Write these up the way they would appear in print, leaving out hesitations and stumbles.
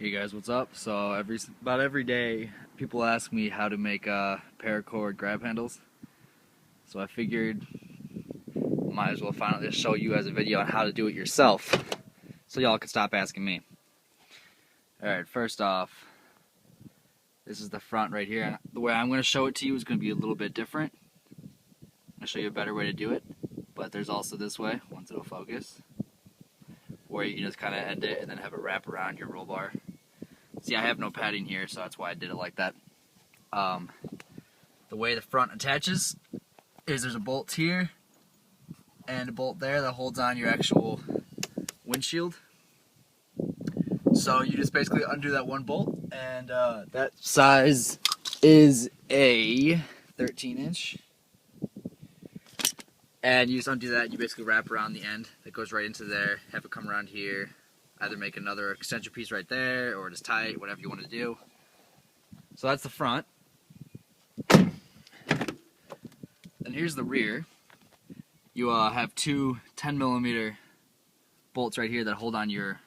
Hey guys, what's up? So about every day, people ask me how to make paracord grab handles. So I figured might as well finally just show you guys a video on how to do it yourself, so y'all can stop asking me. All right, first off, this is the front right here. And the way I'm going to show it to you is going to be a little bit different. I'm going to show you a better way to do it, but there's also this way once it'll focus, where you can just kind of end it and then have it wrap around your roll bar. See, I have no padding here, so that's why I did it like that. The way the front attaches is there's a bolt here and a bolt there that holds on your actual windshield. So you just basically undo that one bolt, and that size is a 13-inch. And you just undo that, and you basically wrap around the end that goes right into there, have it come around here, either make another extension piece right there, or just tie it, whatever you want to do. So that's the front. And here's the rear. You have two 10mm bolts right here that hold on your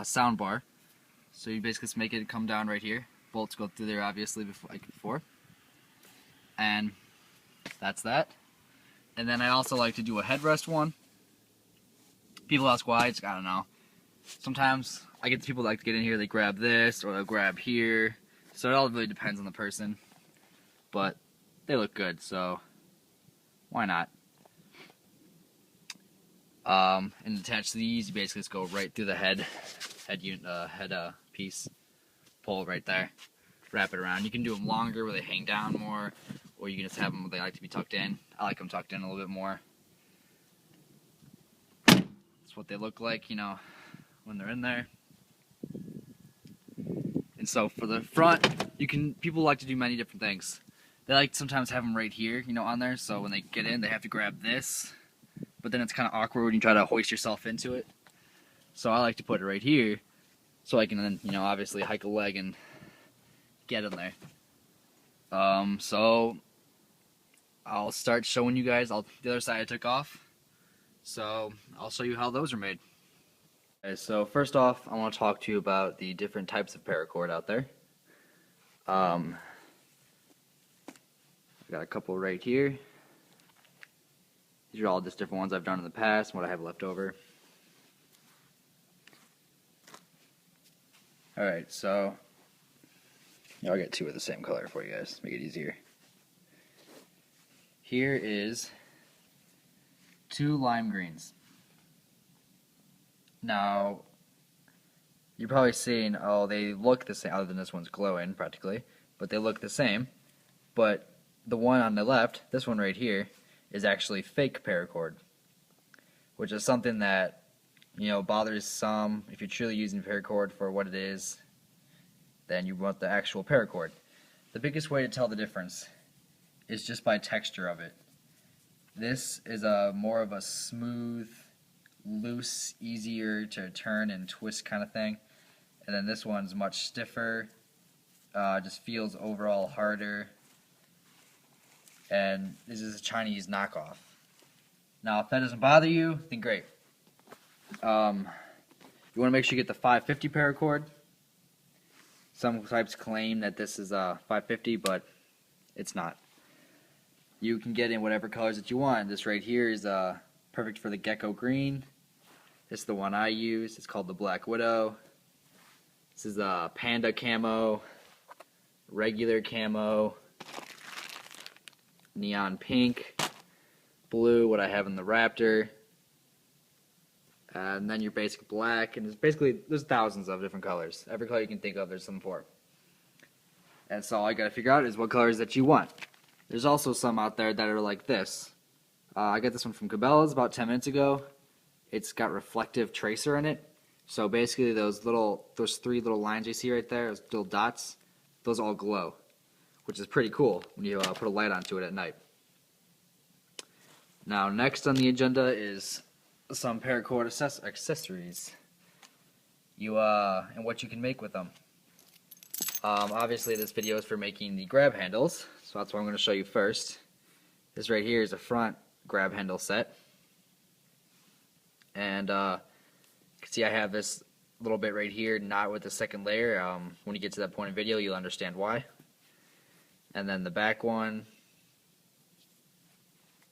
sound bar. So you basically just make it come down right here. Bolts go through there, obviously, like before. And that's that. And then I also like to do a headrest one. People ask why, I don't know. Sometimes I get people that like to get in here, they grab this, or they'll grab here. So it all really depends on the person. But they look good, so why not? And attach these, you basically just go right through the head piece, pull it right there, wrap it around. You can do them longer where they hang down more, or you can just have them where they like to be tucked in. I like them tucked in a little bit more. That's what they look like, you know, when they're in there. And so for the front, people like to do many different things. They like to sometimes have them right here, you know, on there, so when they get in, they have to grab this, but then it's kind of awkward when you try to hoist yourself into it. So I like to put it right here, so I can then, you know, obviously hike a leg and get in there. So I'll start showing you guys the other side I took off. So I'll show you how those are made. Okay, so first off, I want to talk to you about the different types of paracord out there. I got a couple right here. These are all just different ones I've done in the past and what I have left over. Alright, so I'll get two of the same color for you guys, make it easier. Here is two lime greens. Now, you're probably seeing, oh, they look the same, other than this one's glowing practically, but they look the same. But the one on the left, this one right here, is actually fake paracord, which is something that, you know, bothers some. If you're truly using paracord for what it is, then you want the actual paracord. The biggest way to tell the difference is just by texture of it. This is more of a smooth, loose, easier to turn and twist kind of thing, and then this one's much stiffer, just feels overall harder, and this is a Chinese knockoff. Now if that doesn't bother you, then great. You want to make sure you get the 550 paracord. Some types claim that this is 550, but it's not. You can get in whatever colors that you want. This right here is perfect for the gecko green. This is the one I use. It's called the Black Widow. This is panda camo, regular camo, neon pink, blue, what I have in the Raptor, and then your basic black. And there's thousands of different colors. Every color you can think of, there's some for. And so all you gotta figure out is what colors that you want. There's also some out there that are like this. I got this one from Cabela's about 10 minutes ago. It's got reflective tracer in it. So basically those three little lines you see right there, those little dots, those all glow, which is pretty cool when you put a light onto it at night. Now next on the agenda is some paracord accessories. And what you can make with them. Obviously this video is for making the grab handles, so that's what I'm going to show you first. This right here is a front grab handle set. And you can see I have this little bit right here, not with the second layer. When you get to that point in video, you'll understand why. And then the back one,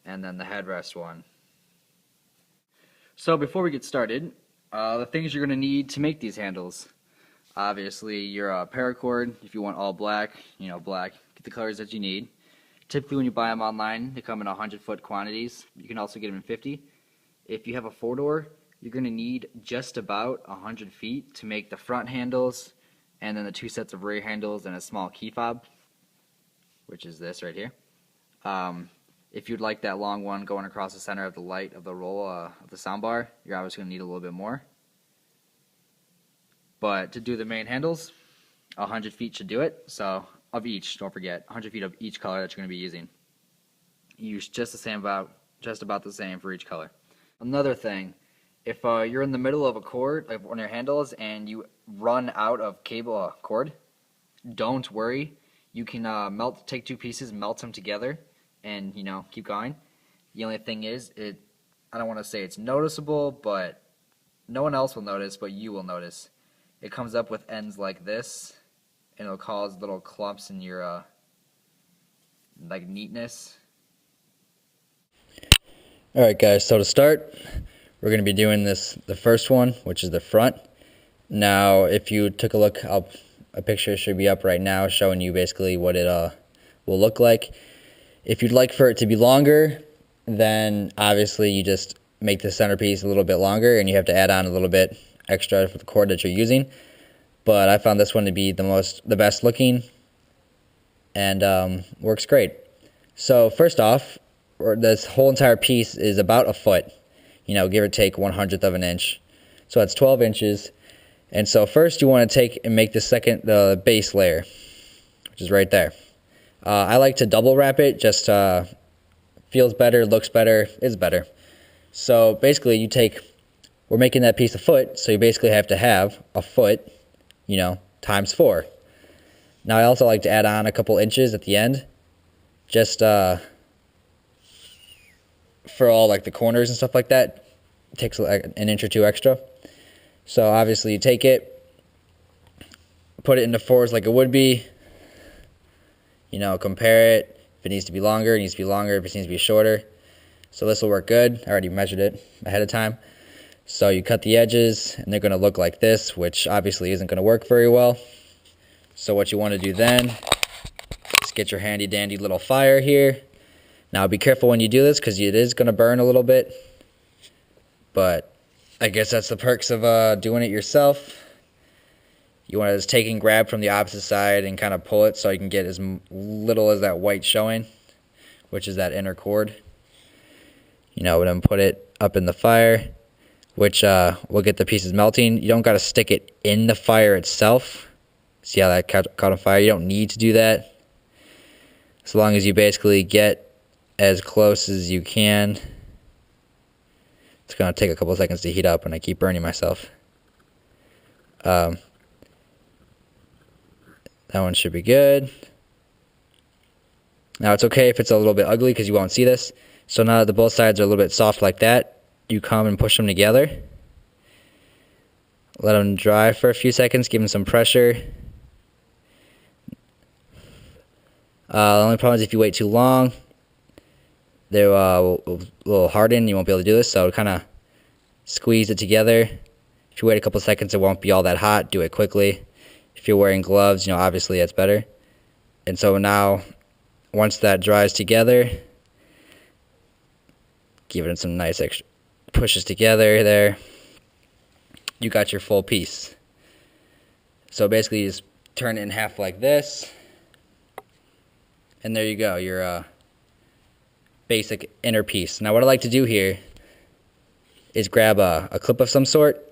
and then the headrest one. So before we get started, the things you're going to need to make these handles. Obviously, your paracord, if you want all black, black. Get the colors that you need. Typically when you buy them online, they come in 100-foot quantities. You can also get them in 50. If you have a 4-door, you're going to need just about 100 feet to make the front handles, and then the 2 sets of rear handles and a small key fob, which is this right here. If you'd like that long one going across the center of the light of the roll of the soundbar, you're obviously going to need a little bit more. But to do the main handles, 100 feet should do it. So of each, don't forget, 100 feet of each color that you're going to be using. Use just about the same for each color. Another thing, if you're in the middle of a cord, like one of your handles, and you run out of cable cord, don't worry. You can take 2 pieces, melt them together, and keep going. The only thing is, I don't want to say it's noticeable, but no one else will notice, but you will notice. It comes up with ends like this, and it'll cause little clumps in your like neatness. Alright guys, so to start, we're going to be doing the first one, which is the front. Now, if you took a look, a picture should be up right now showing you basically what it will look like. If you'd like for it to be longer, then obviously you just make the centerpiece a little bit longer, and you have to add on a little bit extra for the cord that you're using. But I found this one to be the best looking, and works great. So first off, this whole entire piece is about a foot, give or take 1/100th of an inch. So that's 12 inches. And so first you want to take and make the base layer, which is right there. I like to double wrap it, just feels better, looks better, is better. So basically we're making that piece a foot, so you basically have to have a foot, times 4. Now I also like to add on a couple inches at the end, just for all like the corners and stuff like that. It takes like an inch or 2 extra. So obviously you take it, put it into 4s like it would be, compare it. If it needs to be longer, it needs to be longer. If it needs to be shorter. So this will work good. I already measured it ahead of time. So you cut the edges, and they're going to look like this, which obviously isn't going to work very well. So what you want to do then is get your handy dandy little fire here. Now be careful when you do this, because it is going to burn a little bit. But I guess that's the perks of doing it yourself. You want to just take and grab from the opposite side and kind of pull it so you can get as little as that white showing, which is that inner cord. And then put it up in the fire, which will get the pieces melting. You don't got to stick it in the fire itself. See how that caught on fire? You don't need to do that. As long as you basically get as close as you can. It's going to take a couple of seconds to heat up, and I keep burning myself. That one should be good. Now it's okay if it's a little bit ugly because you won't see this. So now that both sides are a little bit soft like that, you come and push them together. Let them dry for a few seconds, give them some pressure. The only problem is if you wait too long, they will harden. You won't be able to do this, so kind of squeeze it together. If you wait a couple seconds, it won't be all that hot. Do it quickly. If you're wearing gloves, obviously that's better. And so now, once that dries together, give it some nice extra pushes together there. You got your full piece. So basically you just turn it in half like this, and there you go, your basic inner piece. Now what I like to do here is grab a clip of some sort.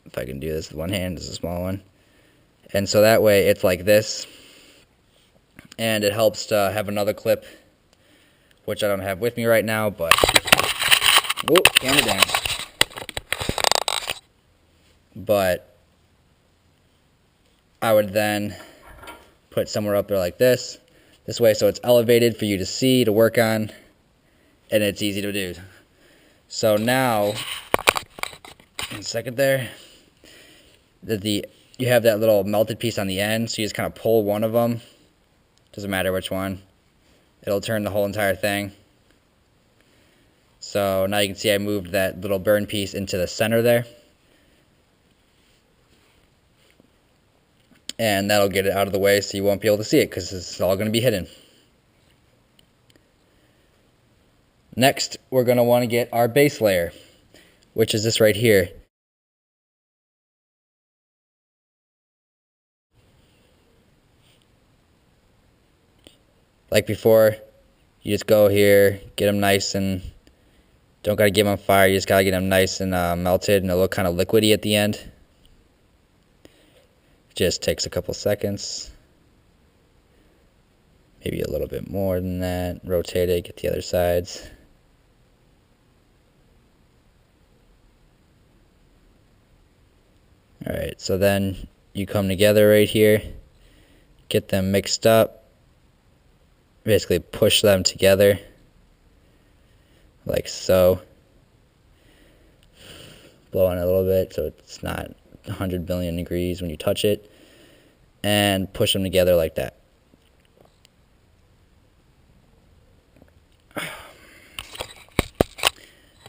If I can do this with one hand, this is a small one. And so that way it's like this, and it helps to have another clip, which I don't have with me right now, but whoop, camera down. But I would then put somewhere up there like this way, so it's elevated for you to see, to work on, and it's easy to do. So now 1 second there. You have that little melted piece on the end, so you just kind of pull one of them. Doesn't matter which one. It'll turn the whole entire thing. So now you can see I moved that little burn piece into the center there. And that'll get it out of the way so you won't be able to see it because it's all going to be hidden. Next, we're going to want to get our base layer, which is this right here. Like before, you just go here, get them nice and don't got to get them on fire. You just got to get them nice and melted, and it'll look kind of liquidy at the end. Just takes a couple seconds, maybe a little bit more than that. Rotate it, get the other sides. Alright, so then you come together right here, get them mixed up, basically push them together like so. Blow on it a little bit so it's not 100 billion degrees when you touch it, and push them together like that.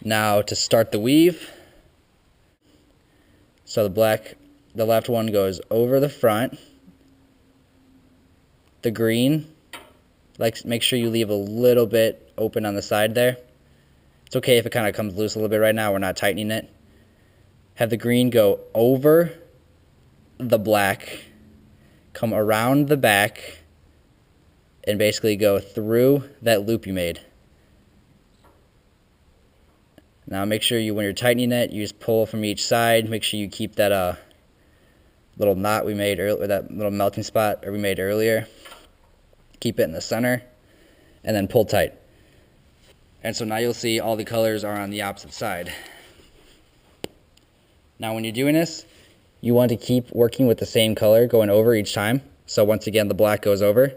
Now to start the weave, so the left one goes over the front. The green, make sure you leave a little bit open on the side there. It's okay if it kind of comes loose a little bit right now, we're not tightening it. Have the green go over the black, come around the back, and basically go through that loop you made. Now make sure when you're tightening it, you just pull from each side. Make sure you keep that little knot we made earlier, that little melting spot we made earlier. Keep it in the center, and then pull tight. And so now you'll see all the colors are on the opposite side. Now when you're doing this, you want to keep working with the same color going over each time. So once again, the black goes over.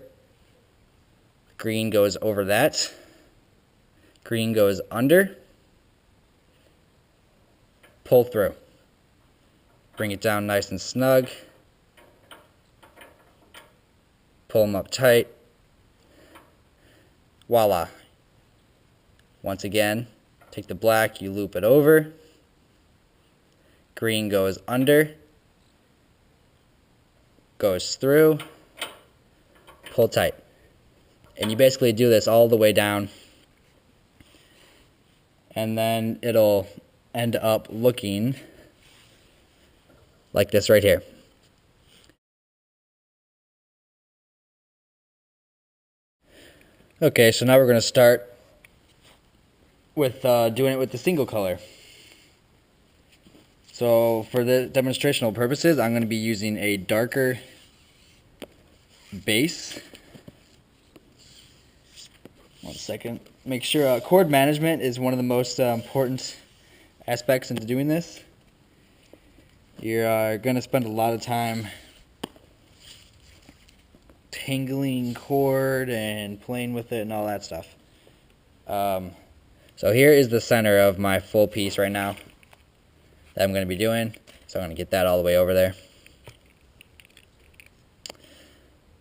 Green goes over that. Green goes under. Pull through. Bring it down nice and snug. Pull them up tight. Voila. Once again, take the black, you loop it over. Green goes under, goes through, pull tight. And you basically do this all the way down, and then it'll end up looking like this right here. Okay, so now we're going to start with doing it with the single color. So for the demonstrational purposes, I'm going to be using a darker base. 1 second. Make sure cord management is one of the most important aspects into doing this. You're going to spend a lot of time tangling cord and playing with it and all that stuff. So here is the center of my full piece right now that I'm going to be doing. So I'm going to get that all the way over there.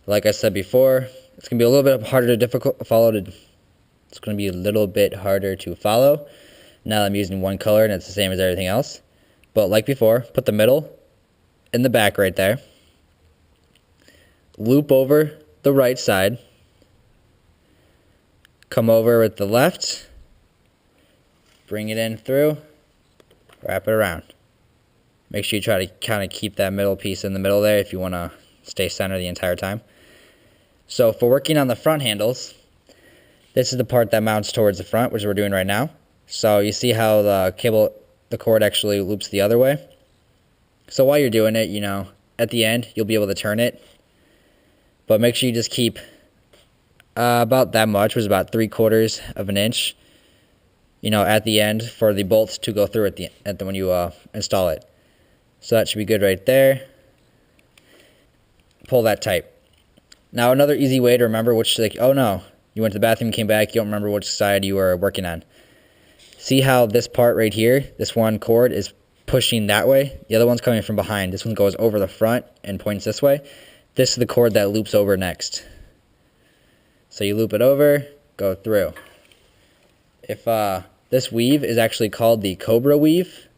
Like I said before, it's going to be a little bit harder to follow. It's going to be a little bit harder to follow now that I'm using one color and it's the same as everything else. But like before, put the middle in the back right there. Loop over the right side. Come over with the left. Bring it in through. Wrap it around. Make sure you try to kind of keep that middle piece in the middle there if you want to stay centered the entire time. So for working on the front handles, this is the part that mounts towards the front, which we're doing right now. So you see how the cord actually loops the other way. So while you're doing it, at the end, you'll be able to turn it. But make sure you just keep about that much, which is about 3/4 of an inch, at the end for the bolts to go through when you install it. So that should be good right there. Pull that tight. Now another easy way to remember oh no, you went to the bathroom, came back, you don't remember which side you were working on. See how this part right here, this one cord is pushing that way. The other one's coming from behind. This one goes over the front and points this way. This is the cord that loops over next. So you loop it over, go through. If this weave is actually called the Cobra weave.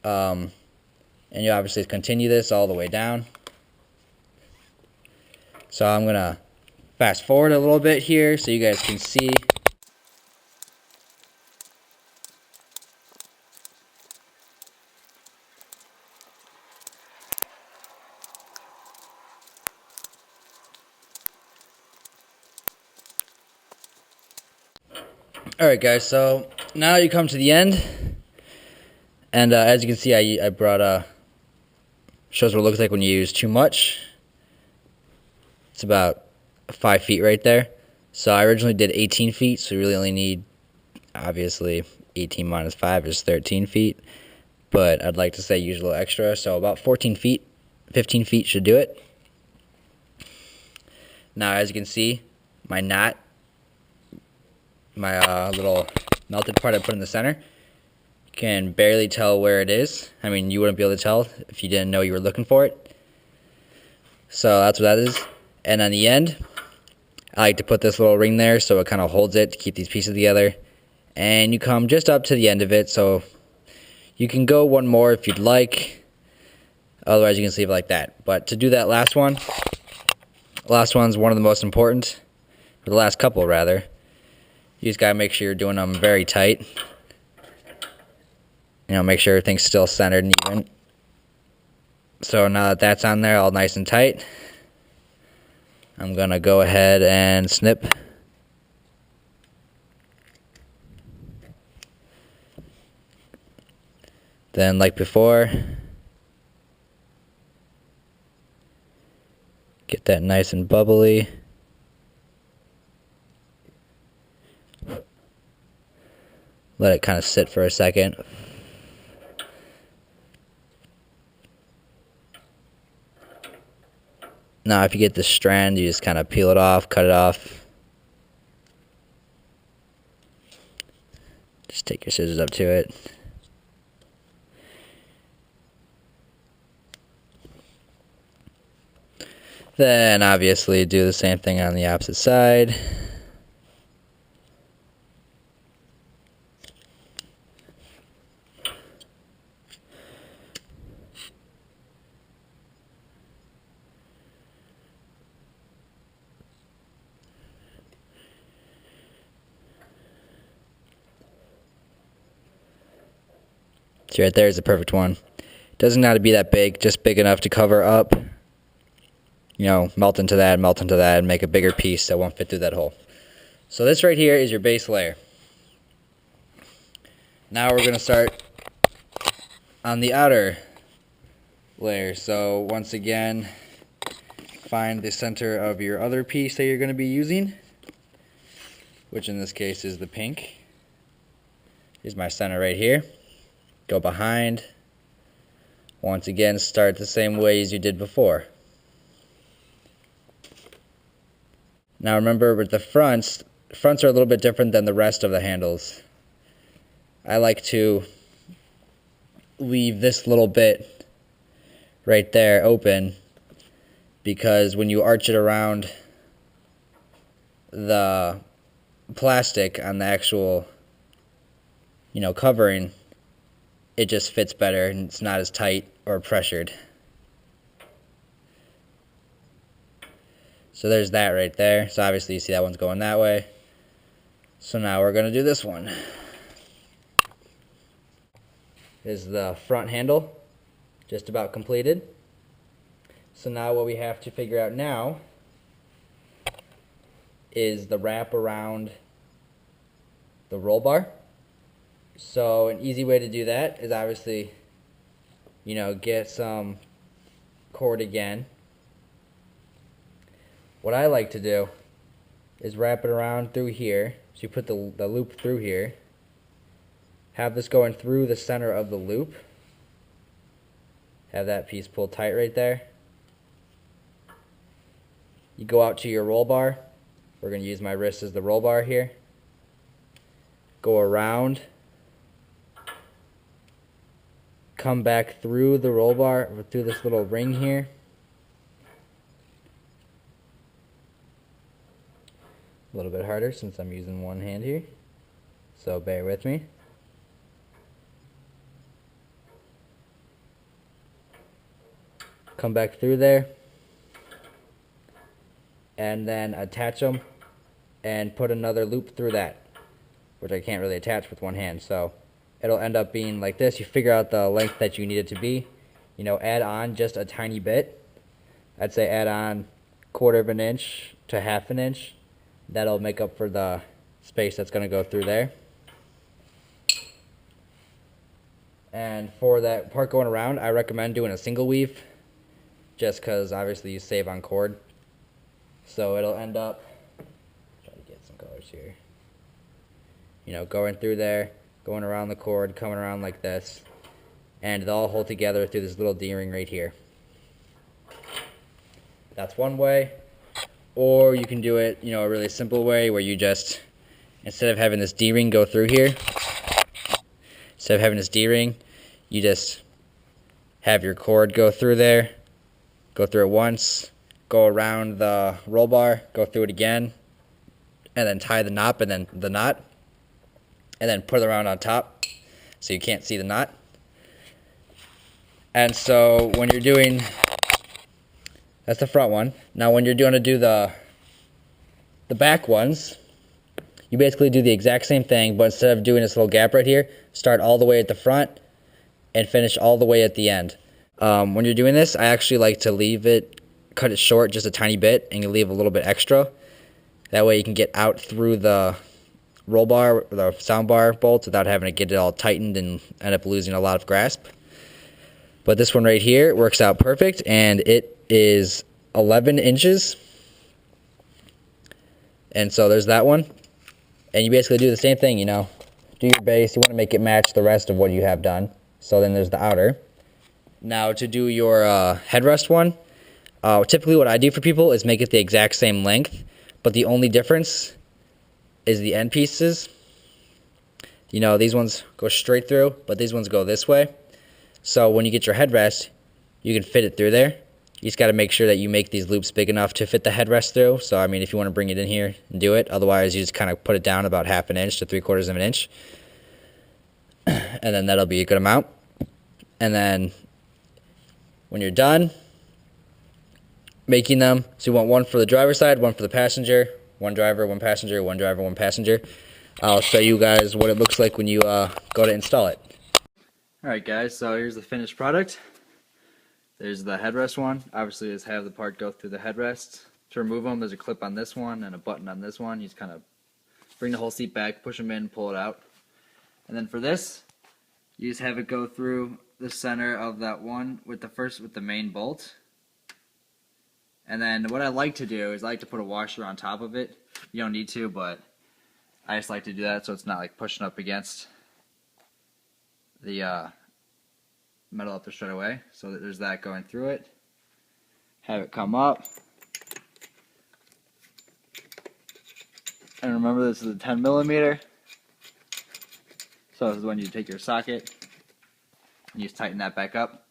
And you obviously continue this all the way down. So I'm going to fast forward a little bit here so you guys can see. Alright guys, so now you come to the end. And as you can see, I brought, shows what it looks like when you use too much. It's about 5 feet right there. So I originally did 18 feet, so you really only need, obviously, 18 minus 5 is 13 feet. But I'd like to say use a little extra, so about 14 feet, 15 feet should do it. Now as you can see, my knot, my little melted part I put in the center, can barely tell where it is. I mean, you wouldn't be able to tell if you didn't know you were looking for it. So that's what that is. And on the end, I like to put this little ring there so it kind of holds it to keep these pieces together. And you come just up to the end of it, so you can go one more if you'd like. Otherwise, you can leave it like that. But to do that last one's one of the most important, or the last couple rather. You just gotta make sure you're doing them very tight. You know, make sure everything's still centered and even. So now that that's on there all nice and tight, I'm gonna go ahead and snip. Then like before, get that nice and bubbly. Let it kind of sit for a second. Now if you get the strand, you just kind of peel it off, cut it off. Just take your scissors up to it. Then obviously do the same thing on the opposite side. See right there is the perfect one. Doesn't have to be that big, just big enough to cover up. You know, melt into that, and make a bigger piece that won't fit through that hole. So this right here is your base layer. Now we're going to start on the outer layer. So once again, find the center of your other piece that you're going to be using, which in this case is the pink. Here's my center right here. Go behind. Once again, start the same way as you did before. Now remember with the fronts are a little bit different than the rest of the handles. I like to leave this little bit right there open because when you arch it around the plastic on the actual, you know, covering, it just fits better and it's not as tight or pressured. So there's that right there. So obviously you see that one's going that way. So now we're going to do this one. This is the front handle, just about completed. So now what we have to figure out now is the wrap around the roll bar. So an easy way to do that is obviously, you know, get some cord again. What I like to do is wrap it around through here. So you put the loop through here. Have this going through the center of the loop. Have that piece pulled tight right there. You go out to your roll bar. We're going to use my wrist as the roll bar here. Go around come back through the roll bar, through this little ring here. A little bit harder since I'm using one hand here, so bear with me. Come back through there, and then attach them, and put another loop through that, which I can't really attach with one hand, so it'll end up being like this. You figure out the length that you need it to be, you know, add on just a tiny bit. I'd say add on 1/4 of an inch to 1/2 an inch. That'll make up for the space that's going to go through there. And for that part going around, I recommend doing a single weave, just because obviously you save on cord. So it'll end up, try to get some colors here, you know, going through there, going around the cord, coming around like this, and they'll all hold together through this little D-ring right here. That's one way. Or you can do it, you know, a really simple way where you just, instead of having this D-ring go through here, instead of having this D-ring, you just have your cord go through there, go through it once, go around the roll bar, go through it again, and then tie the knot, and then put it around on top so you can't see the knot. And so when you're doing, that's the front one. Now when you're going to do the back ones, you basically do the exact same thing, but instead of doing this little gap right here, start all the way at the front and finish all the way at the end. When you're doing this, I actually like to leave it, cut it short just a tiny bit, and you leave a little bit extra. That way you can get out through the roll bar, the sound bar bolts, without having to get it all tightened and end up losing a lot of grasp. But this one right here works out perfect, and it is 11 inches. And so there's that one. And you basically do the same thing, you know. Do your base, you want to make it match the rest of what you have done. So then there's the outer. Now to do your headrest one, typically what I do for people is make it the exact same length, but the only difference is the end pieces. You know, these ones go straight through, but these ones go this way. So when you get your headrest, you can fit it through there. You just got to make sure that you make these loops big enough to fit the headrest through. So, I mean, if you want to bring it in here and do it. Otherwise, you just kind of put it down about 1/2 an inch to 3/4 of an inch. And then that'll be a good amount. And then when you're done making them, so you want one for the driver's side, one for the passenger, one driver, one passenger, one driver, one passenger. I'll show you guys what it looks like when you go to install it. Alright guys, so here's the finished product. There's the headrest one. Obviously just have the part go through the headrest. To remove them, there's a clip on this one and a button on this one. You just kind of bring the whole seat back, push them in, pull it out. And then for this, you just have it go through the center of that one with the main bolt. And then what I like to do is I like to put a washer on top of it. You don't need to, but I just like to do that so it's not like pushing up against the metal up there straight away. So that there's that going through it. Have it come up. And remember, this is a 10 millimeter. So this is when you take your socket and you just tighten that back up.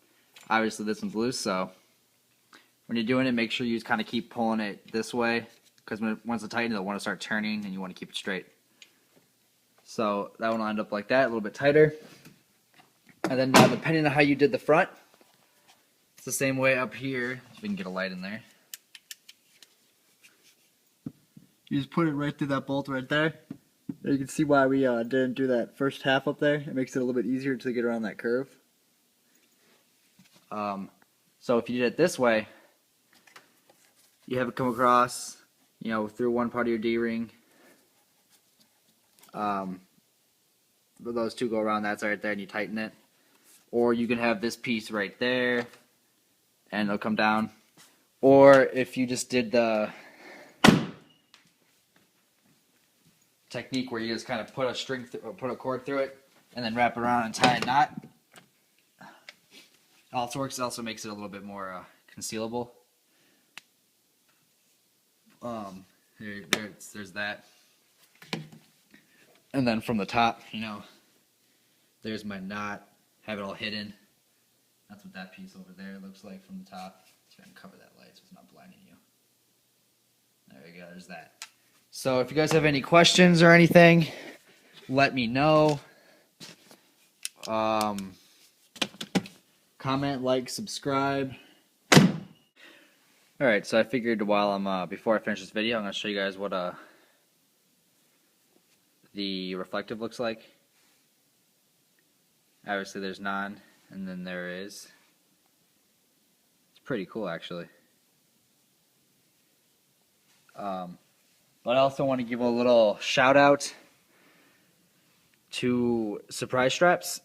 Obviously this one's loose, so when you're doing it, make sure you just kind of keep pulling it this way, because once it's tightened, it'll want to start turning and you want to keep it straight. So that one will end up like that, a little bit tighter. And then now, depending on how you did the front, it's the same way up here. If we can get a light in there. You just put it right through that bolt right there. You can see why we didn't do that first half up there. It makes it a little bit easier to get around that curve. So if you did it this way, you have it come across, you know, through one part of your D-ring. Those two go around, that's right there, and you tighten it. Or you can have this piece right there, and it'll come down. Or if you just did the technique where you just kind of put a cord through it, and then wrap it around and tie a knot. It also works. It also makes it a little bit more concealable. There's that. And then from the top, you know, there's my knot. Have it all hidden. That's what that piece over there looks like from the top. So I can cover that light so it's not blinding you. There you go, there's that. So if you guys have any questions or anything, let me know. Comment, like, subscribe. Alright, so I figured while I'm, before I finish this video, I'm going to show you guys what the reflective looks like. Obviously there's none, and then there is. It's pretty cool, actually. But I also want to give a little shout out to Surprise Straps.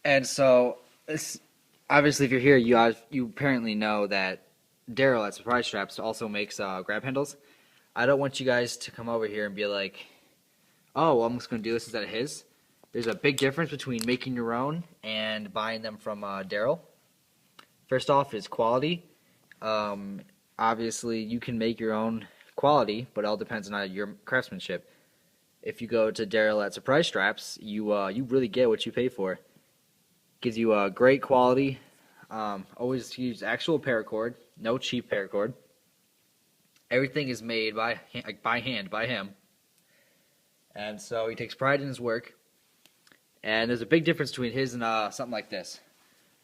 And so, obviously if you're here, you apparently know that Daryl at Surprise Straps also makes grab handles. I don't want you guys to come over here and be like, oh, well, I'm just going to do this instead of his. There's a big difference between making your own and buying them from Daryl. First off is quality. Obviously, you can make your own quality, but it all depends on your craftsmanship. If you go to Daryl at Surprise Straps, you really get what you pay for. Gives you great quality. Always use actual paracord, no cheap paracord. Everything is made by hand by him, and so he takes pride in his work. And there's a big difference between his and something like this.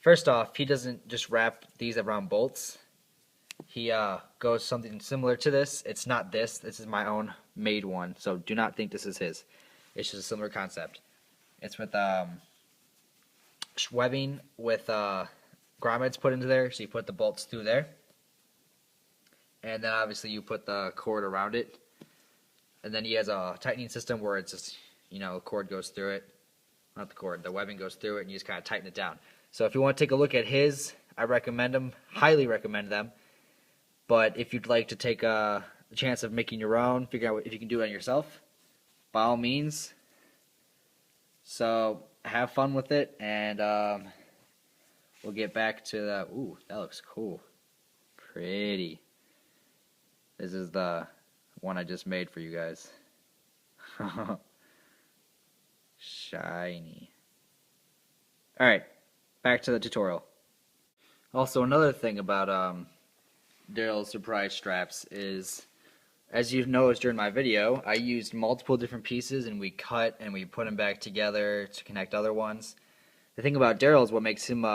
First off, he doesn't just wrap these around bolts. He goes something similar to this. It's not this. This is my own made one, so do not think this is his. It's just a similar concept. It's with webbing with grommets put into there, so you put the bolts through there. And then obviously you put the cord around it. And then he has a tightening system where it's just, the cord goes through it. Not the cord, the webbing goes through it, and you just kind of tighten it down. So if you want to take a look at his, I recommend them, highly recommend them. But if you'd like to take a chance of making your own, figure out if you can do it on yourself, by all means. So have fun with it, and we'll get back to the, ooh, that looks cool. Pretty. This is the one I just made for you guys. Shiny. Alright, back to the tutorial. Also, another thing about Daryl's Surprise Straps is, as you've noticed during my video, I used multiple different pieces and we cut and we put them back together to connect other ones. The thing about Daryl's, what makes him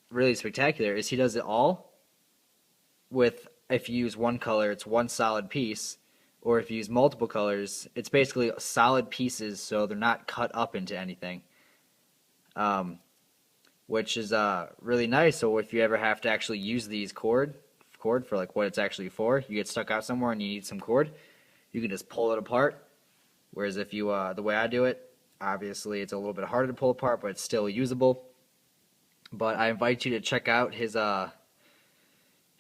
really spectacular, is he does it all with, if you use one color, it's one solid piece, or if you use multiple colors, it's basically solid pieces, so they're not cut up into anything, which is really nice. So if you ever have to actually use these cord for like what it's actually for, you get stuck out somewhere and you need some cord, you can just pull it apart. Whereas if you the way I do it, obviously it's a little bit harder to pull apart, but it's still usable. But I invite you to check out his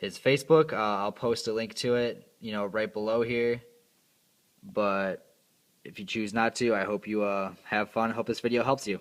Facebook. I'll post a link to it, right below here. But if you choose not to, I hope you have fun. I hope this video helps you.